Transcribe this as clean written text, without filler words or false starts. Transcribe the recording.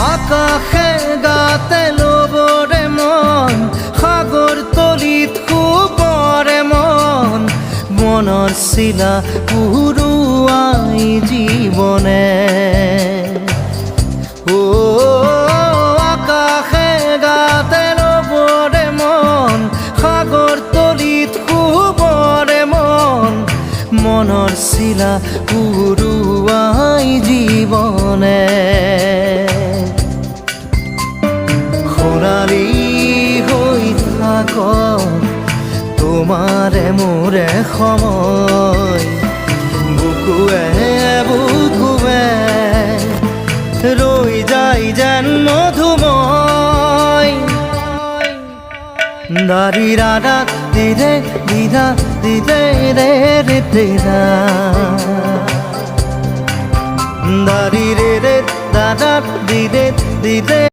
আকাশে গাতে ল'বৰে মন সাগৰ তলিত শুবৰে মন মনৰ চিলা উৰুৱাই জীৱনে আকাশে গাতে ল'বৰে মন সাগৰ তলিত শুবৰে মন মনৰ চিলা উৰুৱাই জীৱনে খৰালি হৈ থাক তোমাৰে মোৰে সময় বুকুৱে বুকুৱে ৰৈ যায় যেন মধুময় দাৰি ৰাধা দিদে দিদা দিদে ৰে ৰে দিদা দাৰি ৰে ৰে দাদা দিদে দিদে